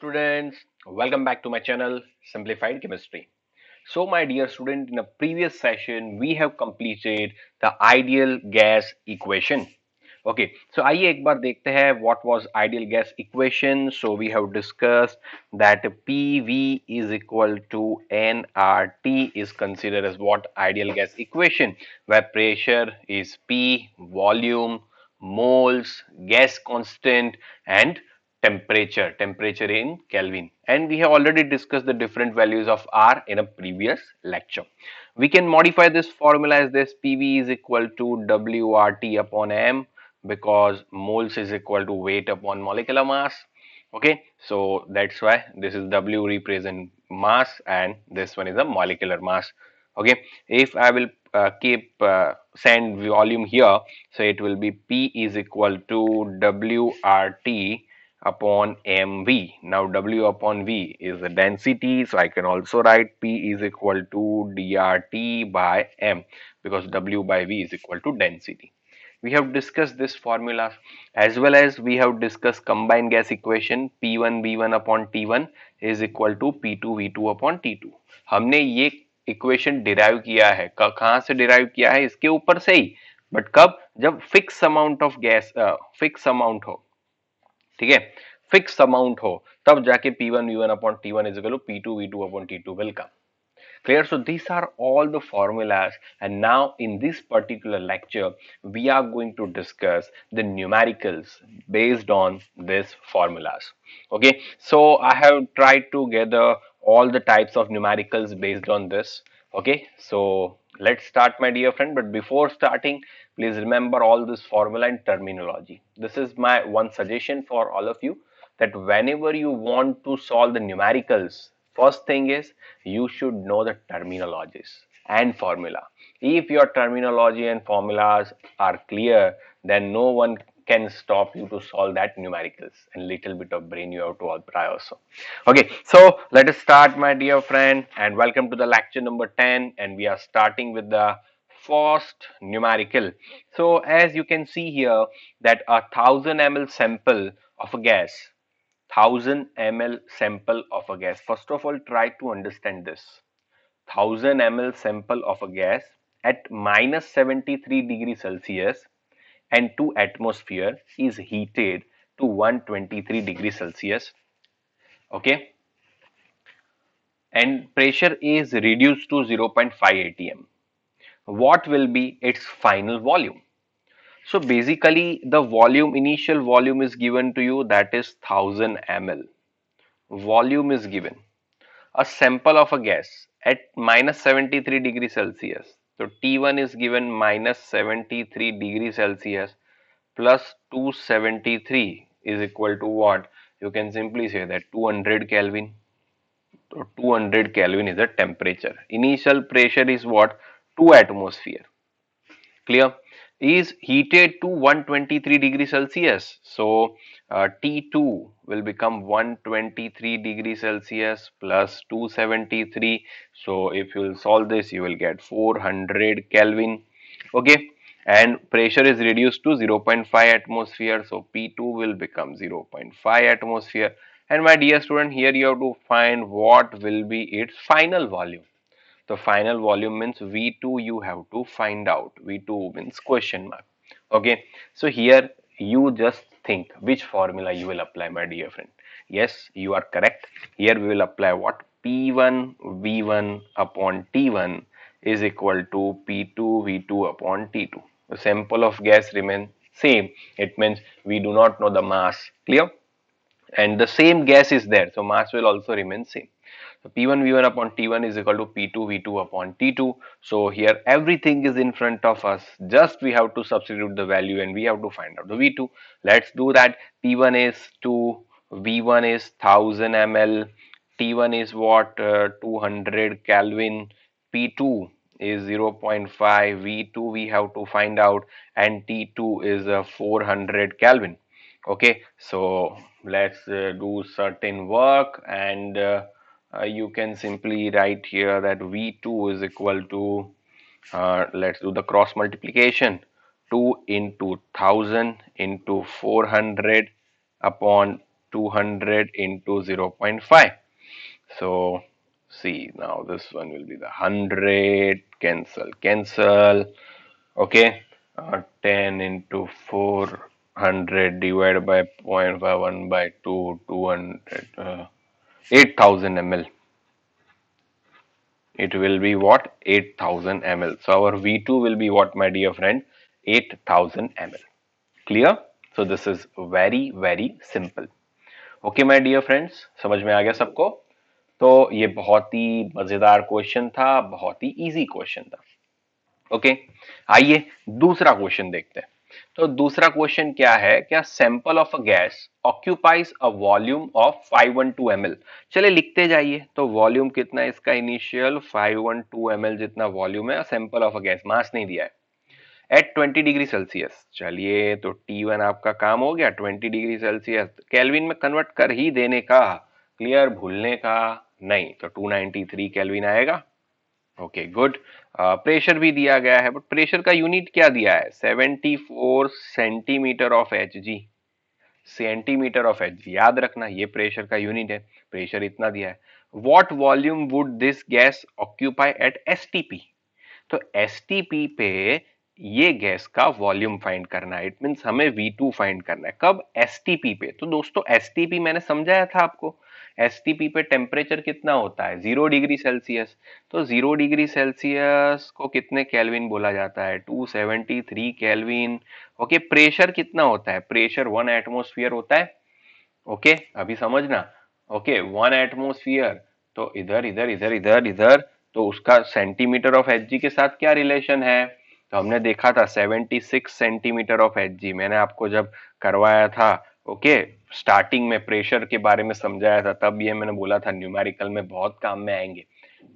students, welcome back to my channel Simplified Chemistry. So my dear student, in a previous session we have completed the ideal gas equation. Okay, so आइए एक बार देखते हैं what was ideal gas equation. So we have discussed that PV is equal to nRT is considered as what ideal gas equation, where pressure is P, volume, moles, gas constant, and temperature in Kelvin, and we have already discussed the different values of R in a previous lecture. We can modify this formula as this: PV is equal to WRT upon M, because moles is equal to weight upon molecular mass. Okay, so that's why this is W represent mass and this one is a molecular mass. Okay, if I will keep sand volume here, so it will be P is equal to WRT upon mv. Now W upon V is the density, so I can also write P is equal to dRT by M, because W by V is equal to density. We have discussed this formula, as well as we have discussed combined gas equation P1 V1 upon T1 is equal to P2 V2 upon T2. हमने ये equation derive किया है, कहाँ से derive किया है? इसके ऊपर से ही, बट कब? जब fix amount of gas fix amount हो, ठीक है, फिक्स अमाउंट हो, तब जाके P1 V1 upon T1 is equal to P2 V2 upon T2 will come. Clear? So these are all the formulas, and now in this particular lecture we are going to discuss the numericals based on these formulas. Okay, so I have tried to gather all the types of numericals based on this. Okay, so let's start, my dear friend, but before starting, please remember all this formula and terminology. This is my one suggestion for all of you, that whenever you want to solve the numericals, first thing is you should know the terminologies and formula. If your terminology and formulas are clear, then no one can stop you to solve that numericals, and little bit of brain you have to apply also. Okay, so let us start, my dear friend, and welcome to the lecture number 10, and we are starting with the first numerical. So as you can see here, that a 1000 ml sample of a gas, 1000 ml sample of a gas. First of all, try to understand this. 1000 ml sample of a gas at minus 73 degrees Celsius and to atmosphere is heated to 123 degrees Celsius. Okay, and pressure is reduced to 0.5 atm. What will be its final volume? So basically, the volume, initial volume is given to you, that is 1000 ml. Volume is given. A sample of a gas at minus 73 degrees Celsius. So T1 is given minus 73 degrees Celsius plus 273 is equal to what? You can simply say that 200 Kelvin. So 200 Kelvin is the temperature. Initial pressure is what? 2 atmosphere. Clear? Is heated to 123 degrees Celsius. So T2 will become 123 degrees Celsius plus 273. So if you will solve this, you will get 400 Kelvin. Okay, and pressure is reduced to 0.5 atmosphere. So P2 will become 0.5 atmosphere. And my dear student, here you have to find what will be its final volume. The final volume means V2 you have to find out. V2 means question mark. Okay, so here you just think which formula you will apply, my dear friend. Yes, you are correct. Here we will apply what? P1 V1 upon T1 is equal to P2 V2 upon T2. The sample of gas remain same. It means we do not know the mass. Clear? And the same gas is there, so mass will also remain same. So P1 V1 upon T1 is equal to P2 V2 upon T2. So here everything is in front of us, just we have to substitute the value and we have to find out the V2. Let's do that. P1 is 2, V1 is 1000 ml, T1 is what? 200 Kelvin, P2 is 0.5, V2 we have to find out, and T2 is 400 Kelvin. Okay, so let's do certain work, and you can simply write here that V2 is equal to, let's do the cross multiplication, 2 into 1000 into 400 upon 200 into 0.5. So see, now this one will be the 100, cancel. Okay, 10 into 400 divided by 0.5, 1 by 2, 200, 8000 ml. It will be what? 8000 ml. So our V2 will be what, my dear friend? 8000 ml. Clear? So this is very simple. Okay my dear friends, समझ में आ गया सबको? तो ये बहुत ही मजेदार question था, बहुत ही इजी क्वेश्चन था। ओके, आइए दूसरा क्वेश्चन देखते हैं। तो दूसरा क्वेश्चन क्या है? क्या sample of a gas occupies a volume of 512 ml। चले लिखते जाइए। तो वॉल्यूम कितना है इसका? इनिशियल 512 ml जितना वॉल्यूम है। Sample of a gas, mass नहीं दिया है। At 20 degree Celsius. चलिए, तो T1 आपका काम हो गया। 20 डिग्री सेल्सियस केल्विन में कन्वर्ट कर ही देने का। क्लियर? भूलने का नहीं। तो 293 केल्विन आएगा। Okay, good. प्रेशर भी दिया गया है, बट प्रेशर का यूनिट क्या दिया है? 74 centimetre of H G. Centimetre of H G, याद रखना, ये प्रेशर का यूनिट है। प्रेशर इतना दिया है। What volume would this gas occupy at STP. तो एसटीपी पे ये गैस का वॉल्यूम फाइंड करना है। इट मींस हमें V2 फाइंड करना है। कब? एसटीपी पे। तो दोस्तों एसटीपी मैंने समझाया था आपको। एसटीपी पे टेम्परेचर कितना होता है? 0 डिग्री सेल्सियस। तो 0 डिग्री सेल्सियस को कितने केल्विन बोला जाता है? 273 केल्विन। ओके, प्रेशर कितना होता है? प्रेशर 1 एटमोस्फियर होता है। ओके, अभी समझना। Okay, 1 atmosphere. तो इधर इधर इधर इधर इधर, तो उसका सेंटीमीटर ऑफ एच जी के साथ क्या रिलेशन है? तो हमने देखा था 76 सेंटीमीटर ऑफ एच जी, मैंने आपको जब करवाया था। ओके, स्टार्टिंग में प्रेशर के बारे में समझाया था, तब ये मैंने बोला था न्यूमेरिकल में बहुत काम में आएंगे।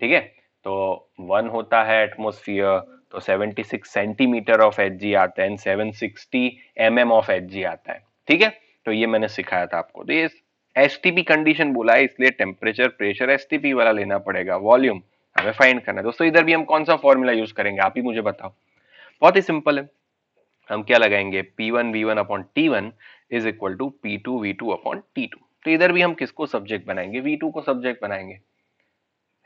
ठीक है, तो 1 होता है एटमोस्फियर, तो 76 सेंटीमीटर ऑफ एच जी आता है, 760 mm ऑफ एच जी आता है। ठीक है, तो ये मैंने सिखाया था आपको। तो ये एसटीपी कंडीशन बोला है, इसलिए टेम्परेचर प्रेशर एसटीपी वाला लेना पड़ेगा। वॉल्यूम हमें फाइंड करना है। दोस्तों इधर भी हम कौन सा फॉर्मूला यूज करेंगे, आप ही मुझे बताओ। बहुत ही सिंपल है। हम क्या लगाएंगे? P1 V1 upon T1 is equal to P2 V2 upon T2। तो इधर भी हम किसको सब्जेक्ट बनाएंगे? V2 को सब्जेक्ट बनाएंगे।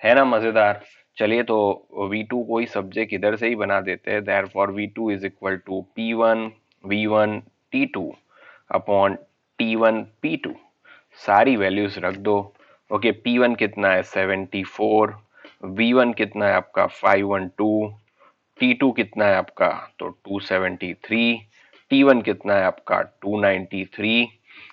है ना मजेदार? चलिए, तो V2 को ही सब्जेक्ट इधर से ही बना देते हैं। Therefore V2 is equal to P1 V1 T2 upon T1 P2। सारी वैल्यूज रख दो। ओके, P1 कितना है? 74। V1 कितना है आपका? 512। T2 कितना है आपका? तो 273। T1 कितना है आपका? 293।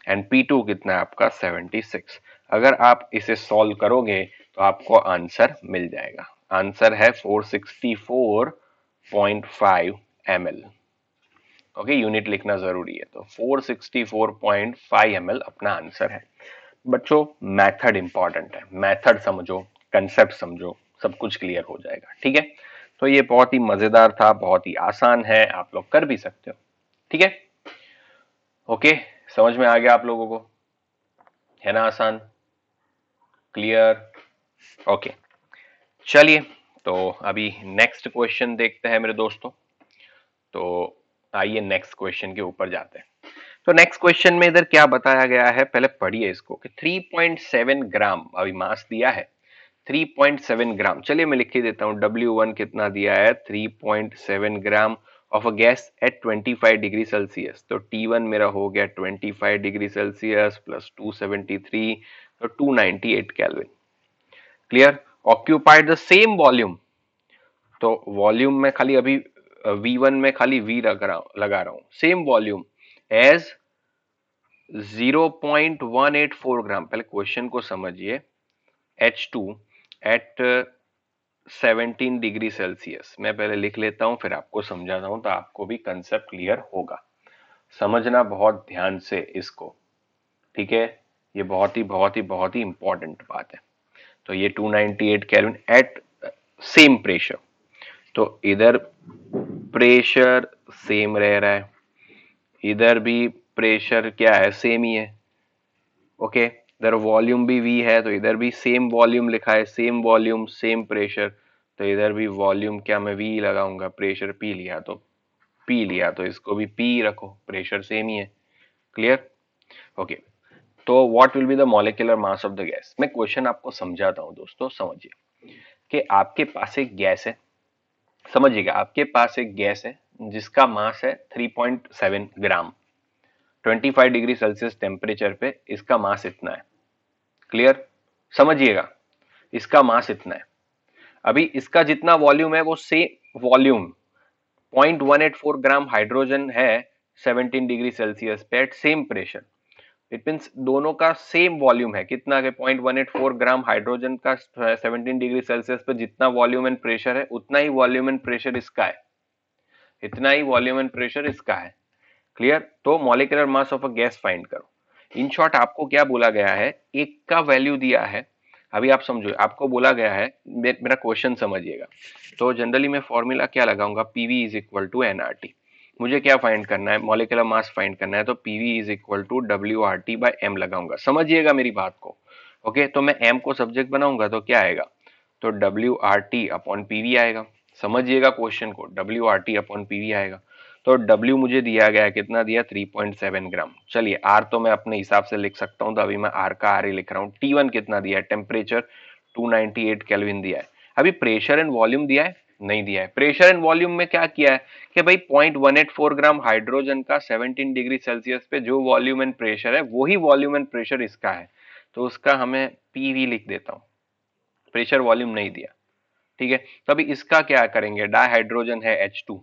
एंड P2 कितना है आपका? 76। अगर आप इसे सॉल्व करोगे तो आपको आंसर मिल जाएगा। आंसर है 464.5 ml। ओके, यूनिट लिखना जरूरी है। तो 464.5 ml अपना आंसर है। बच्चों मेथड इंपॉर्टेंट है। मेथड समझो, कंसेप्ट समझो, सब कुछ क्लियर हो जाएगा। ठीक है, तो ये बहुत ही मजेदार था, बहुत ही आसान है, आप लोग कर भी सकते हो। ठीक है, ओके, समझ में आ गया आप लोगों को? है ना आसान? क्लियर? ओके, चलिए, तो अभी नेक्स्ट क्वेश्चन देखते हैं मेरे दोस्तों। तो आइए नेक्स्ट क्वेश्चन के ऊपर जाते हैं। तो नेक्स्ट क्वेश्चन में इधर क्या बताया गया है, पहले पढ़िए इसको कि 3.7 ग्राम अभी मास दिया है। 3.7 ग्राम, चलिए मैं लिख के देता हूं। W1 कितना दिया है? 3.7 gram of a gas at 25 degree Celsius. तो T1 मेरा हो गया 25 डिग्री सेल्सियस प्लस 273, तो 298 kelvin. Clear? Occupied the same volume. तो वॉल्यूम में खाली अभी V1 में खाली V लगा रहा हूं। सेम वॉल्यूम एज 0.184 ग्राम। पहले क्वेश्चन को समझिए। H2 eight 17 degree Celsius. मैं पहले लिख लेता हूं, फिर आपको समझाता हूं, तो आपको भी कंसेप्ट क्लियर होगा। समझना बहुत ध्यान से इसको। ठीक है, ये बहुत ही इंपॉर्टेंट बात है। तो ये 298 केल्विन एट सेम प्रेशर। तो इधर प्रेशर सेम रह रहा है, इधर भी प्रेशर क्या है? सेम ही है। ओके, इधर वॉल्यूम भी V है, तो इधर भी सेम वॉल्यूम लिखा है। सेम वॉल्यूम सेम प्रेशर, तो इधर भी वॉल्यूम क्या मैं V लगाऊंगा? प्रेशर P लिया तो P लिया, तो इसको भी P रखो, प्रेशर सेम ही है। क्लियर? ओके, तो what will be the molecular mass of the gas. मैं क्वेश्चन आपको समझाता हूं दोस्तों, समझिए कि आपके पास एक गैस है, समझिएगा आपके पास एक गैस है जिसका मास है 3.7 ग्राम, 25 डिग्री सेल्सियस टेम्परेचर पे इसका मास इतना है। क्लियर, समझिएगा इसका मास इतना है। अभी इसका जितना वॉल्यूम है वो सेम वॉल्यूम 0.184 ग्राम हाइड्रोजन है 17 डिग्री सेल्सियस पे at same pressure. It means दोनों का सेम वॉल्यूम है, कितना के 0.184 ग्राम हाइड्रोजन का 17 डिग्री सेल्सियस पे जितना वॉल्यूम एंड प्रेशर है उतना ही वॉल्यूम एंड प्रेशर इसका है, इतना ही वॉल्यूम एंड प्रेशर इसका है। क्लियर, तो molecular mass of a gas find करो। इन शॉर्ट आपको क्या बोला गया है, एक का वैल्यू दिया है। अभी आप समझो, आपको बोला गया है, मेरा क्वेश्चन समझिएगा। तो जनरली मैं फॉर्मूला क्या लगाऊंगा, PV is equal to nRT. मुझे क्या फाइंड करना है, मॉलिक्यूलर मास फाइंड करना है, तो PV is equal to W R T by M लगाऊंगा। समझिएगा मेरी बात को। ओके, तो मैं एम को सब्जेक्ट बनाऊंगा तो क्या आएगा, तो W R T upon PV आएगा। समझिएगा क्वेश्चन को, W R T upon PV आएगा। तो W मुझे दिया गया है, कितना दिया, 3.7 ग्राम। चलिए R तो मैं अपने हिसाब से लिख सकता हूं, तो अभी मैं R का R ही लिख रहा हूं। T1 कितना दिया है, टेम्परेचर 298 केल्विन दिया है। अभी प्रेशर एंड वॉल्यूम दिया है, नहीं दिया है। प्रेशर एंड वॉल्यूम में क्या किया है कि भाई 0.184 ग्राम हाइड्रोजन का 17 डिग्री सेल्सियस पे जो वॉल्यूम एंड प्रेशर है वही वॉल्यूम एंड प्रेशर इसका है, तो उसका हमें PV लिख देता हूं, प्रेशर वॉल्यूम नहीं दिया। ठीक है, तो अभी इसका क्या करेंगे, डाइहाइड्रोजन है H2,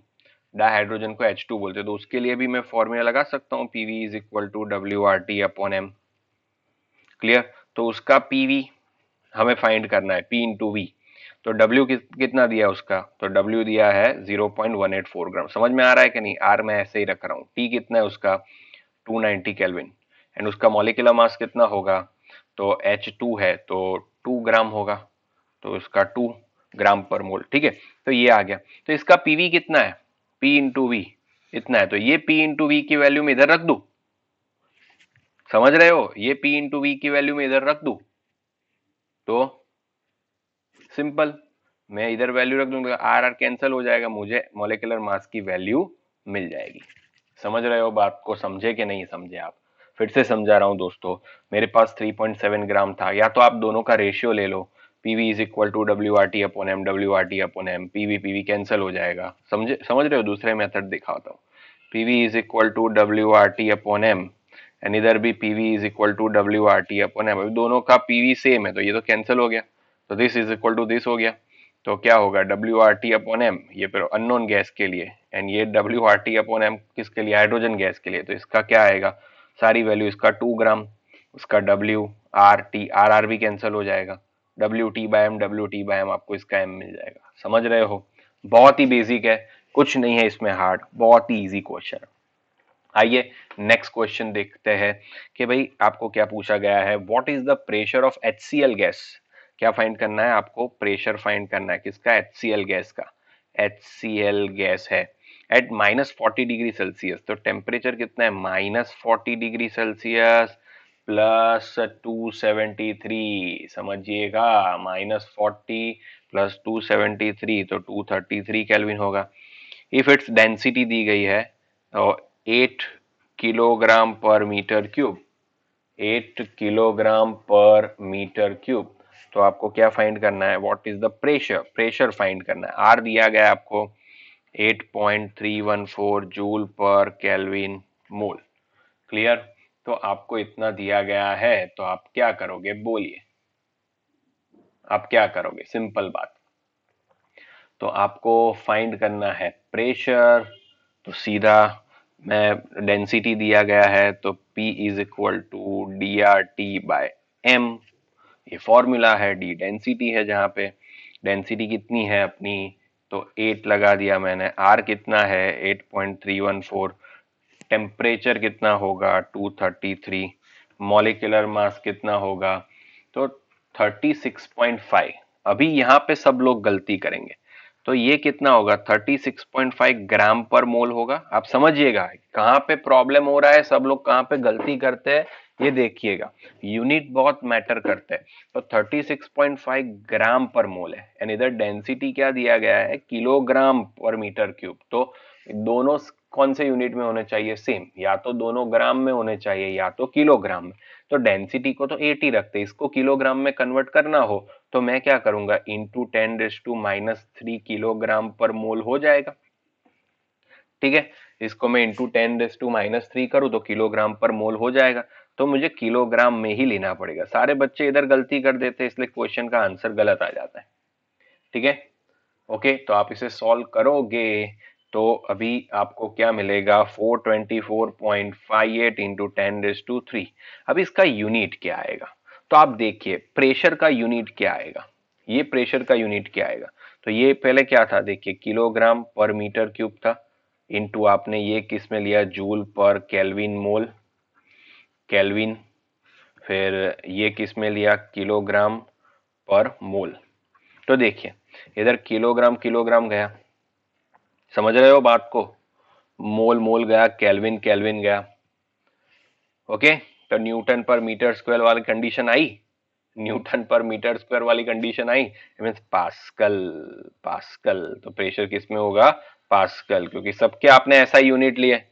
डाइहाइड्रोजन को H2 बोलते हैं, तो उसके लिए भी मैं फॉर्मूला लगा सकता हूँ, PV is equal to W R T upon M. Clear, तो उसका PV हमें फाइंड करना है, P इंटू वी। तो W कितना दिया उसका, तो W दिया है 0.184 ग्राम। समझ में आ रहा है कि नहीं, R मैं ऐसे ही रख रहा हूँ। T कितना है उसका 290 केल्विन, एंड उसका मॉलिक्यूलर मास कितना होगा, तो H2 है तो 2 ग्राम होगा, तो इसका 2 ग्राम पर मोल। ठीक है, तो ये आ गया। तो इसका पीवी कितना है, P इंटू वी इतना है, तो ये P इंटू वी की वैल्यू में इधर रख दू। समझ रहे हो, ये P इंटू वी की वैल्यू में इधर रख दू तो सिंपल, मैं इधर वैल्यू रख दूंगा, आर आर कैंसिल हो जाएगा, मुझे मॉलिक्यूलर मास की वैल्यू मिल जाएगी। समझ रहे हो बात को, समझे कि नहीं समझे आप। फिर से समझा रहा हूं दोस्तों, मेरे पास 3.7 ग्राम था, या तो आप दोनों का रेशियो ले लो, PV is equal to W R T upon M, W R T upon M, PV PV cancel हो जाएगा। समझे, समझ रहे हो, दूसरे मेथड दिखाता हूँ। PV is equal to W R T upon M, and इधर भी PV is equal to W R T upon M. दोनों का पीवी सेम है तो ये तो कैंसिल हो गया, तो this is equal to this हो गया। तो क्या होगा, W R T upon M, ये फिर अननोन गैस के लिए, एंड ये W R T upon M किसके लिए, हाइड्रोजन गैस के लिए। तो इसका क्या आएगा, सारी वैल्यू, इसका 2 ग्राम, उसका डब्ल्यू आर आर भी कैंसिल हो जाएगा, W T by M, W T by M, आपको इसका एम मिल जाएगा। समझ रहे हो, बहुत ही बेसिक है, कुछ नहीं है इसमें हार्ड, बहुत ही इजी क्वेश्चन है। आइए नेक्स्ट क्वेश्चन देखते हैं कि भाई आपको क्या पूछा गया है, what is the pressure of HCl gas. क्या फाइंड करना है आपको, प्रेशर फाइंड करना है किसका, HCl गैस का। HCl गैस है एट -40 डिग्री सेल्सियस, तो टेम्परेचर कितना है, -40 डिग्री सेल्सियस प्लस 273। समझिएगा, -40 प्लस 273 तो 233 केल्विन होगा। इफ इट्स डेंसिटी दी गई है तो 8 किलोग्राम पर मीटर क्यूब, 8 किलोग्राम पर मीटर क्यूब। तो आपको क्या फाइंड करना है, what is the pressure, pressure find करना है। आर दिया गया है आपको 8.314 जूल पर केल्विन मोल। क्लियर, तो आपको इतना दिया गया है, तो आप क्या करोगे बोलिए, आप क्या करोगे, सिंपल बात। तो आपको फाइंड करना है प्रेशर, तो सीधा मैं, डेंसिटी दिया गया है तो P is equal to D R T by M, ये फॉर्मूला है, डी डेंसिटी है, जहां पे डेंसिटी कितनी है अपनी, तो 8 लगा दिया मैंने, R कितना है 8.314, टेम्परेचर कितना होगा 233, मॉलिक्यूलर मास कितना होगा, तो 36.5। अभी यहाँ पे सब लोग गलती करेंगे, तो ये कितना होगा 36.5 ग्राम पर मोल होगा। आप समझिएगा कहाँ पे प्रॉब्लम हो रहा है, सब लोग कहाँ पे गलती करते हैं, ये देखिएगा, यूनिट बहुत मैटर करते हैं। तो 36.5 ग्राम पर मोल है, एंड इधर डेंसिटी क्या दिया गया है, किलोग्राम पर मीटर क्यूब। तो दोनों कौन से यूनिट में होने चाहिए, सेम, या तो दोनों ग्राम में होने चाहिए या तो किलोग्राम में। तो डेंसिटी को तो 8 ही रखते, इसको किलोग्राम में कन्वर्ट करना हो तो मैं क्या करूंगा, इंटू 10⁻³ किलोग्राम पर मोल हो जाएगा। ठीक है, इसको मैं इंटू 10⁻³ करूँ तो किलोग्राम पर मोल हो जाएगा, तो मुझे किलोग्राम में ही लेना पड़ेगा। सारे बच्चे इधर गलती कर देते हैं, इसलिए क्वेश्चन का आंसर गलत आ जाता है। ठीक है, ओके, तो आप इसे सॉल्व करोगे तो अभी आपको क्या मिलेगा, 424.58 इंटू 10⁻³ अब इसका यूनिट क्या आएगा, तो आप देखिए प्रेशर का यूनिट क्या आएगा, ये प्रेशर का यूनिट क्या आएगा, तो ये पहले क्या था, देखिए किलोग्राम पर मीटर क्यूब था, इंटू आपने ये किस में लिया, जूल पर केल्विन मोल, केल्विन, फिर ये किस में लिया, किलोग्राम पर मोल। तो देखिए इधर किलोग्राम किलोग्राम गया, समझ रहे हो बात को, मोल मोल गया, केल्विन केल्विन गया। ओके, तो न्यूटन पर मीटर स्क्वायर वाली कंडीशन आई, न्यूटन पर मीटर स्क्वायर वाली कंडीशन आई, मीन्स पास्कल, पास्कल, तो प्रेशर किस में होगा, पास्कल, क्योंकि सबके आपने ऐसा यूनिट लिए,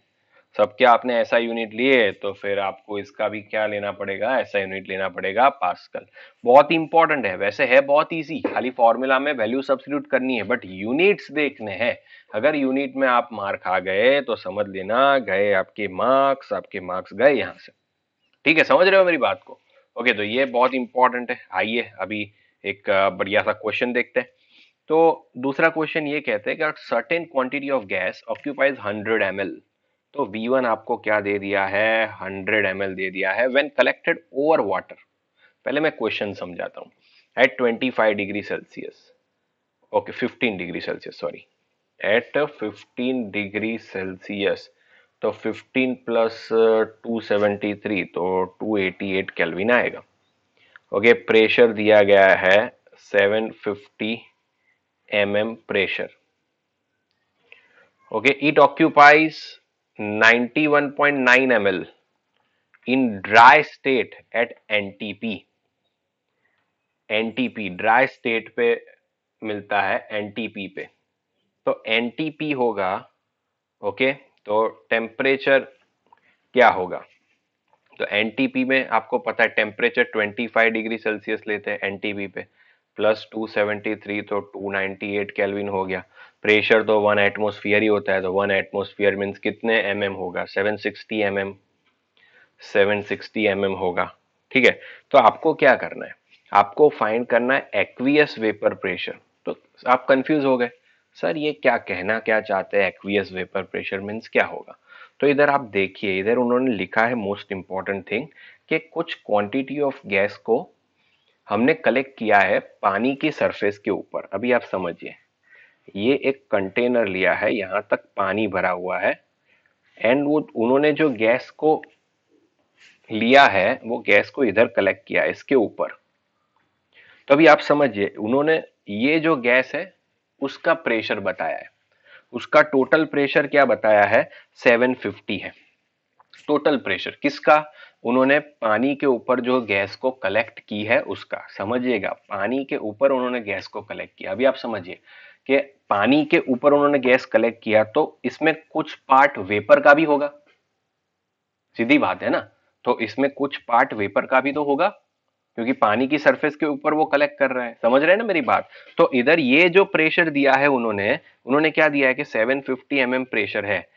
सबके आपने ऐसा यूनिट लिए, तो फिर आपको इसका भी क्या लेना पड़ेगा, ऐसा यूनिट लेना पड़ेगा, पास्कल। बहुत इंपॉर्टेंट है, वैसे है बहुत इजी, खाली फॉर्मूला में वैल्यू सब्स्टिट्यूट करनी है, बट यूनिट्स देखने हैं। अगर यूनिट में आप मार खा गए तो समझ लेना गए आपके मार्क्स, आपके मार्क्स गए यहां से। ठीक है, समझ रहे हो मेरी बात को। ओके, तो ये बहुत इंपॉर्टेंट है। आइए अभी एक बढ़िया सा क्वेश्चन देखते हैं। तो दूसरा क्वेश्चन ये कहते हैं कि certain quantity of gas occupies 100 ml, तो V1 आपको क्या दे दिया है, 100 ml दे दिया है, व्हेन कलेक्टेड ओवर वाटर। पहले मैं क्वेश्चन समझाता हूँ। At 25 degree Celsius, okay 15 degree Celsius, sorry, at 15 degree Celsius, तो 15 प्लस 273 तो 288 केल्विन आएगा। ओके, प्रेशर दिया गया है 750 mm pressure. Okay, it occupies 91.9 ml in dry state at NTP. NTP dry state पे मिलता है, एनटीपी पे, तो एनटीपी होगा। ओके, तो टेम्परेचर क्या होगा, तो एनटीपी में आपको पता है टेम्परेचर 25 डिग्री सेल्सियस लेते हैं एनटीपी पे, प्लस 273 तो 298 केल्विन हो गया। प्रेशर तो 1 एटमोस्फियर ही होता है, तो 1 एटमोस्फियर मीन्स कितने mm होगा, 760 mm, 760 mm होगा। ठीक है, तो आपको क्या करना है, आपको फाइंड करना है एक्वियस वेपर प्रेशर। तो आप कंफ्यूज हो गए, सर ये क्या कहना क्या चाहते हैं, एक्वियस वेपर प्रेशर मीन्स क्या होगा। तो इधर आप देखिए, इधर उन्होंने लिखा है मोस्ट इंपॉर्टेंट थिंग, कि कुछ क्वांटिटी ऑफ गैस को हमने कलेक्ट किया है पानी की सरफेस के ऊपर। अभी आप समझिए, ये एक कंटेनर लिया है, यहां तक पानी भरा हुआ है, एंड वो उन्होंने जो गैस को लिया है वो गैस को इधर कलेक्ट किया है इसके ऊपर। तो अभी आप समझिए, उन्होंने ये जो गैस है उसका प्रेशर बताया है, उसका टोटल प्रेशर क्या बताया है, 750 है टोटल प्रेशर किसका, उन्होंने पानी के ऊपर जो गैस को कलेक्ट की है उसका। समझिएगा, पानी के ऊपर उन्होंने गैस को कलेक्ट किया। अभी आप समझिए कि पानी के ऊपर उन्होंने गैस कलेक्ट किया, तो इसमें कुछ पार्ट वेपर का भी होगा, सीधी बात है ना, तो इसमें कुछ पार्ट वेपर का भी तो होगा, क्योंकि पानी की सरफेस के ऊपर वो कलेक्ट कर रहा है। समझ रहे हैं ना मेरी बात। तो इधर ये जो प्रेशर दिया है उन्होंने उन्होंने क्या दिया है कि 750 mm प्रेशर है,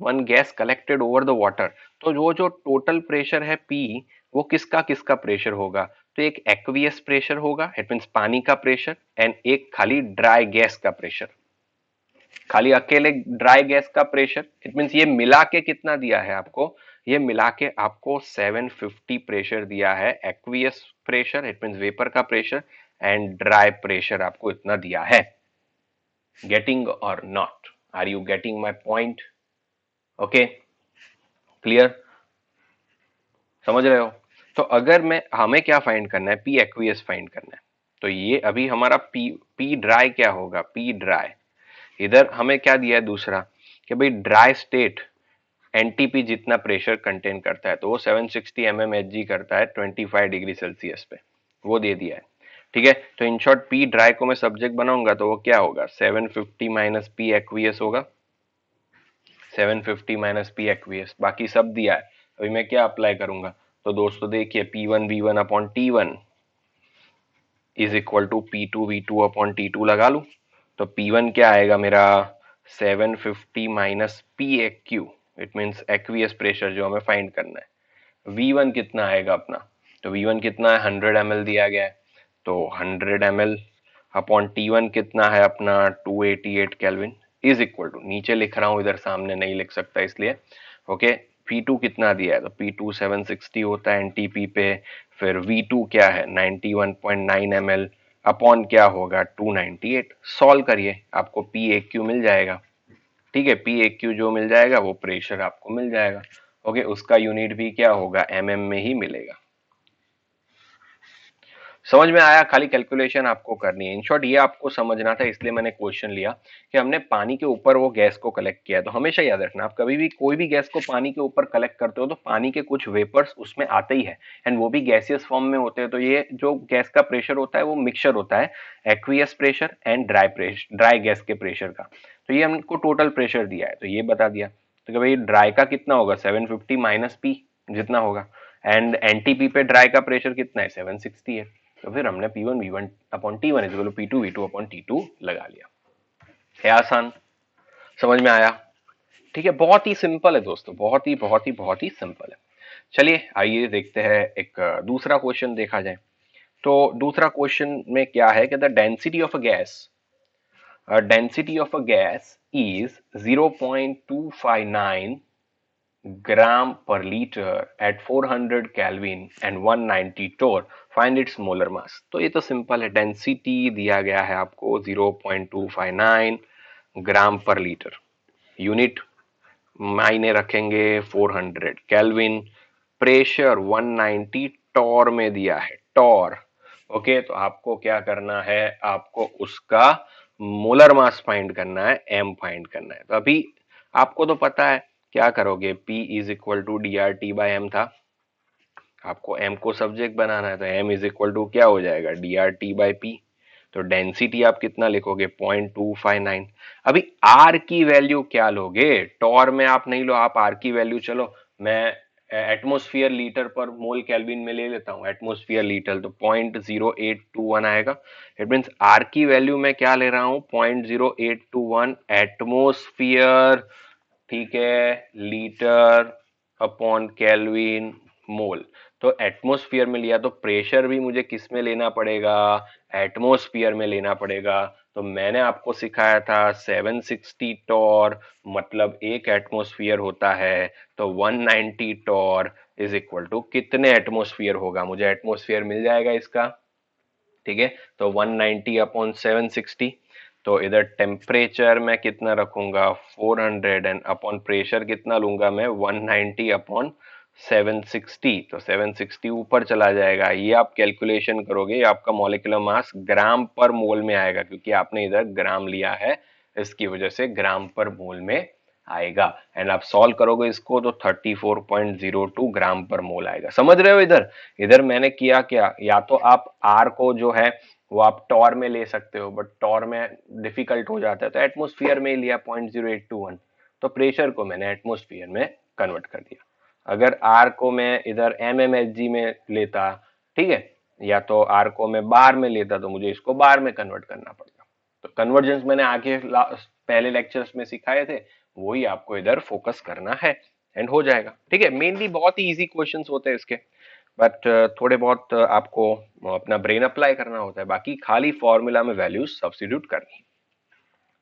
one gas collected over the water. तो वो जो टोटल प्रेशर है P, वो किसका किसका प्रेशर होगा, तो एक एक्वियस प्रेशर होगा, इट मींस पानी का प्रेशर, एंड एक खाली ड्राई गैस का प्रेशर, खाली अकेले ड्राई गैस का प्रेशर। इट मींस ये मिला के कितना दिया है आपको, ये मिला के आपको 750 प्रेशर दिया है, aqueous pressure it means vapour का प्रेशर, एंड ड्राई प्रेशर आपको इतना दिया है। गेटिंग और not, are you getting my point, okay clear, समझ रहे हो। तो अगर मैं, हमें क्या फाइंड करना है, पी एक्वियस फाइंड करना है, तो ये अभी हमारा पी ड्राई क्या होगा, पी ड्राई, इधर हमें क्या दिया है दूसरा, कि भाई ड्राई स्टेट एनटीपी जितना प्रेशर कंटेन करता है, तो वो 760 mmHg करता है 25 डिग्री सेल्सियस पे, वो दे दिया है। ठीक है, तो इन शॉर्ट पी ड्राई को मैं सब्जेक्ट बनाऊंगा तो वो क्या होगा, 750 माइनस पी एक्वियस होगा, 750 माइनस पी एक्वियस, बाकी सब दिया है। अभी मैं क्या अप्लाई करूंगा, तो दोस्तों देखिए P1 V1 upon T1 is equal to P2 V2 upon T2 लगा लूं तो P1 क्या आएगा मेरा 750 minus PAQ, it means aqueous pressure जो हमें फाइंड करना है। V1 कितना आएगा अपना, तो V1 कितना है 100 ml दिया गया है, तो 100 ml अपॉन T1 कितना है अपना 288 केल्विन इज इक्वल टू, नीचे लिख रहा हूं इधर सामने नहीं लिख सकता इसलिए, ओके। P2 कितना दिया है, तो P2 760 होता है NTP पे, फिर V2 क्या है 91.9 ml अपॉन क्या होगा 298, सॉल्व करिए आपको PAQ मिल जाएगा। ठीक है, PAQ जो मिल जाएगा वो प्रेशर आपको मिल जाएगा। ओके, उसका यूनिट भी क्या होगा mm में ही मिलेगा। समझ में आया, खाली कैलकुलेशन आपको करनी है। इन शॉर्ट ये आपको समझना था, इसलिए मैंने क्वेश्चन लिया कि हमने पानी के ऊपर वो गैस को कलेक्ट किया है। तो हमेशा याद रखना, आप कभी भी कोई भी गैस को पानी के ऊपर कलेक्ट करते हो तो पानी के कुछ वेपर्स उसमें आते ही है, एंड वो भी गैसियस फॉर्म में होते हैं। तो ये जो गैस का प्रेशर होता है वो मिक्सचर होता है aqueous pressure and dry gas के प्रेशर का। तो ये हमको टोटल प्रेशर दिया है, तो ये बता दिया। तो कि भाई ड्राई का कितना होगा 750 माइनस पी जितना होगा, एंड एनटीपी पे ड्राई का प्रेशर कितना है 760 है। तो फिर हमने P1 V1 upon T1 is equal to P2 V2 upon T2 लगा लिया। है आसान, समझ में आया? ठीक है, बहुत ही सिंपल है दोस्तों, बहुत ही सिंपल है। चलिए आइए देखते हैं एक दूसरा क्वेश्चन देखा जाए। तो दूसरा क्वेश्चन में क्या है कि the density of a gas is 0.259 gram per liter at 400 Kelvin and 190 torr, find its molar mass। तो ये तो सिंपल है, डेंसिटी दिया गया है आपको 0.259 ग्राम पर लीटर, यूनिट मायने रखेंगे 400 केल्विन, प्रेशर 190 टॉर में दिया है, टॉर। ओके, तो आपको क्या करना है, आपको उसका मोलर मास फाइंड करना है, एम फाइंड करना है। तो अभी आपको तो पता है क्या करोगे, P is equal to DRT by M था, आपको m को सब्जेक्ट बनाना है, तो m इज इक्वल टू क्या हो जाएगा DRT बाय P। तो डेंसिटी आप कितना लिखोगे 0.259। अभी r की वैल्यू क्या लोगे, टॉर में आप नहीं लो, आप r की वैल्यू, चलो मैं एटमोस्फियर लीटर पर मोल केल्विन में ले लेता हूं, एटमोस्फियर लीटर, तो 0.0821 आएगा। इट मींस r की वैल्यू मैं क्या ले रहा हूं 0.0821 एटमोस्फियर, ठीक है, लीटर अपॉन केल्विन मोल। तो एटमॉस्फेयर में लिया तो प्रेशर भी मुझे किस में लेना पड़ेगा, एटमॉस्फेयर में लेना पड़ेगा। तो मैंने आपको सिखाया था 760 टॉर मतलब एक एटमॉस्फेयर होता है, तो 190 टॉर इज इक्वल टू कितने एटमॉस्फेयर होगा, मुझे एटमॉस्फेयर मिल जाएगा इसका। ठीक है, तो 190 अपॉन 760, तो इधर टेम्परेचर मैं कितना रखूंगा 400 एंड अपॉन प्रेशर कितना लूंगा मैं 190 अपॉन 760, तो 760 ऊपर चला जाएगा। ये आप कैलकुलेशन करोगे, आपका मॉलिक्यूलर मास ग्राम पर मोल में आएगा, क्योंकि आपने इधर ग्राम लिया है, इसकी वजह से ग्राम पर मोल में आएगा। एंड आप सॉल्व करोगे इसको तो 34.02 ग्राम पर मोल आएगा। समझ रहे हो? इधर इधर मैंने किया क्या, या तो आप आर को जो है वो आप टॉर में ले सकते हो, बट टॉर में डिफिकल्ट हो जाता है, तो एटमोस्फियर में ही लिया 0.0821, तो प्रेशर को मैंने एटमोस्फियर में कन्वर्ट कर दिया। अगर आर को मैं इधर mmHg में लेता, ठीक है, या तो आर को मैं बार में लेता, तो मुझे इसको बार में कन्वर्ट करना पड़ता। तो कन्वर्जेंस मैंने आगे पहले लेक्चर्स में सिखाए थे, वही आपको इधर फोकस करना है एंड हो जाएगा। ठीक है, मेनली बहुत ही इजी क्वेश्चंस होते हैं इसके, बट थोड़े बहुत आपको अपना ब्रेन अप्लाई करना होता है, बाकी खाली फॉर्मूला में वैल्यूज सब्स्टिट्यूट करनी।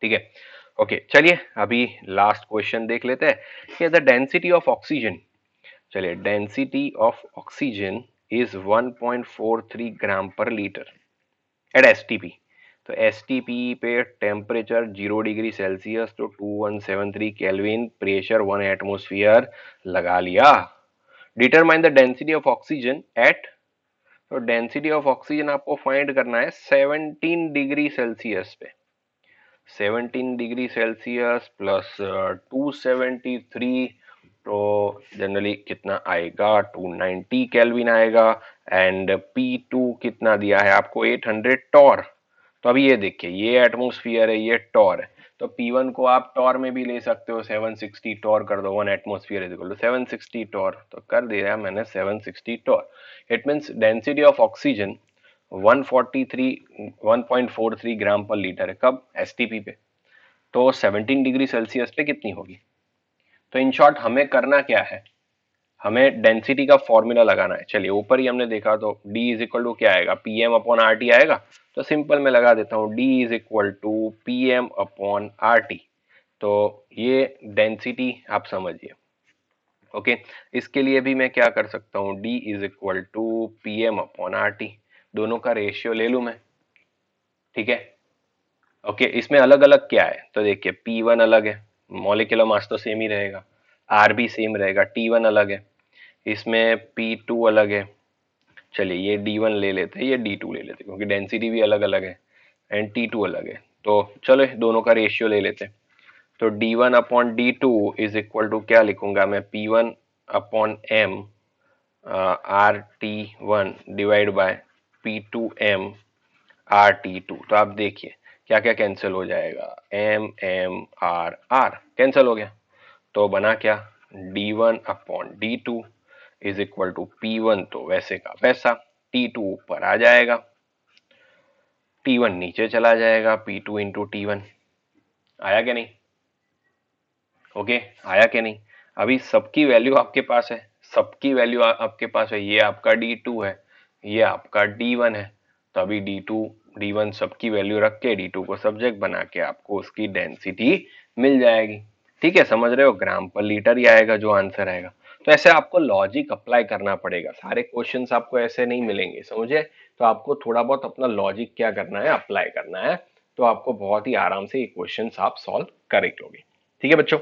ठीक है, ओके, चलिए अभी लास्ट क्वेश्चन देख लेते हैं कि द डेंसिटी ऑफ ऑक्सीजन, चलिए density of oxygen is 1.43 gram per litre at STP. तो एसटीपी पे टेम्परेचर 0 डिग्री सेल्सियस, तो 2173 केल्विन, प्रेशर 1 एटमोस्फियर लगा लिया। Determine the density of oxygen at, तो डेंसिटी ऑफ ऑक्सीजन आपको फाइंड करना है 17 डिग्री सेल्सियस पे, 17 डिग्री सेल्सियस प्लस 273, तो जनरली कितना आएगा 290 केल्विन आएगा। एंड P2 कितना दिया है आपको 800 टॉर। तो अभी ये देखिए, ये एटमॉस्फेयर है, ये टॉर है, तो P1 को आप टॉर में भी ले सकते हो, 760 टॉर कर दो, 1 atmosphere is equal to 760 torr, तो कर दिया मैंने 760 torr. It means density of oxygen 143 gram per litre है, कब? एसटीपी पे। तो 17 डिग्री सेल्सियस पे कितनी होगी? तो इन शॉर्ट हमें करना क्या है, हमें डेंसिटी का फॉर्मूला लगाना है। चलिए ऊपर ही हमने देखा, तो D इज इक्वल टू क्या आएगा, PM अपॉन आर टी आएगा। तो सिंपल मैं लगा देता हूँ, D is equal to PM upon R T. तो ये डेंसिटी आप समझिए। ओके, इसके लिए भी मैं क्या कर सकता हूँ, D is equal to PM upon R T, दोनों का रेशियो ले लूँ मैं। ठीक है, ओके, इसमें अलग अलग क्या है, तो देखिए P1 अलग है, मॉलिक्यूलर मास तो सेम ही रहेगा, R भी सेम रहेगा, T1 अलग है, इसमें P2 अलग है। चलिए ये D1 ले लेते हैं, ये D2 ले लेते हैं, क्योंकि डेंसिटी भी अलग अलग है एंड T2 अलग है। तो चलो दोनों का रेशियो ले लेते हैं। तो D1 upon D2 is equal to क्या लिखूंगा मैं, P1 upon M RT1 divide by P2M RT2। तो आप देखिए क्या क्या कैंसिल हो जाएगा, M कैंसिल हो गया। तो बना क्या, D1 upon D2 is equal to P1 तो वैसे का वैसा, T2 ऊपर आ जाएगा, T1 नीचे चला जाएगा, P2 इंटू T1। आया क्या नहीं? ओके, आया क्या नहीं? अभी सबकी वैल्यू आपके पास है, सबकी वैल्यू आपके पास है। ये आपका D2 है, ये आपका D1 है। तो अभी D2 D1 सबकी वैल्यू रख के D2 को सब्जेक्ट बना के आपको उसकी डेंसिटी मिल जाएगी। ठीक है, समझ रहे हो, ग्राम पर लीटर ही आएगा जो आंसर आएगा। तो ऐसे आपको लॉजिक अप्लाई करना पड़ेगा, सारे क्वेश्चंस आपको ऐसे नहीं मिलेंगे, समझे? तो आपको थोड़ा बहुत अपना लॉजिक क्या करना है, अप्लाई करना है, तो आपको बहुत ही आराम से ये क्वेश्चंस आप सॉल्व कर लोगे। ठीक है बच्चों,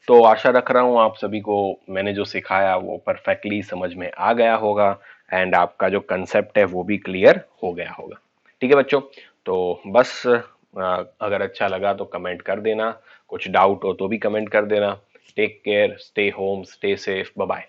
तो आशा रख रहा हूँ आप सभी को मैंने जो सिखाया वो परफेक्टली समझ में आ गया होगा एंड आपका जो कंसेप्ट है वो भी क्लियर हो गया होगा। ठीक है बच्चों, तो बस अगर अच्छा लगा तो कमेंट कर देना, कुछ डाउट हो तो भी कमेंट कर देना। Take care, stay home, stay safe, bye bye.